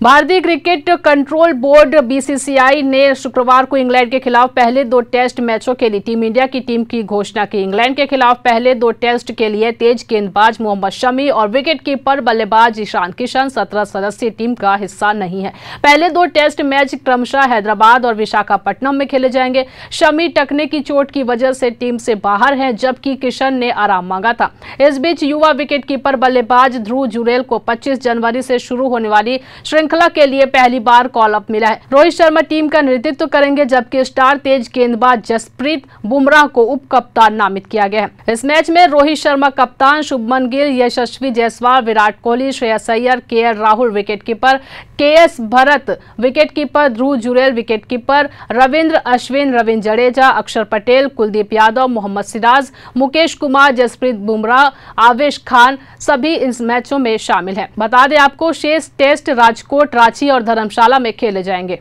भारतीय cricket control board BCCI ने शुक्रवार को इंग्लैंड के खिलाफ पहले 2 टेस्ट मैचों के लिए टीम इंडिया की टीम की घोषणा की। इंग्लैंड के खिलाफ पहले 2 टेस्ट के लिए तेज गेंदबाज मोहम्मद शमी और विकेटकीपर बल्लेबाज ईशान किशन 17 सदस्यीय टीम का हिस्सा नहीं है। पहले 2 टेस्ट मैच क्रमशः हैदराबाद और विशाखापट्टनम में खेले जाएंगे। शमी टखने की चोट की वजह से टीम से बाहर हैं, जबकि किशन ने आराम मांगा था। इस बीच युवा विकेटकीपर बल्लेबाज ध्रुव जुरेल को 25 जनवरी से शुरू होने वाली श्रृंखला के लिए पहली बार कॉल अप मिला है। रोहित शर्मा टीम का नेतृत्व करेंगे, जबकि स्टार तेज गेंदबाज जसप्रीत बुमराह को उप कप्तान नामित किया गया है। इस मैच में रोहित शर्मा कप्तान, Shubman Gill, Yashasvi Jaiswal, Virat Kohli, Shreyas Iyer, KL Rahul wicketkeeper, KS Bharat wicketkeeper, Dhruv Jurel wicketkeeper, Ravindra Ashwin, Ravindra Jadeja, Axar Patel, Kuldeep Yadav, Mohammad Siraj, Mukesh Kumar, Jasprit Bumrah, आवेश खान सभी इस मैचों में शामिल हैं। बता दें आपको, शेष टेस्ट राजकोट, रांची और धर्मशाला में खेले जाएंगे।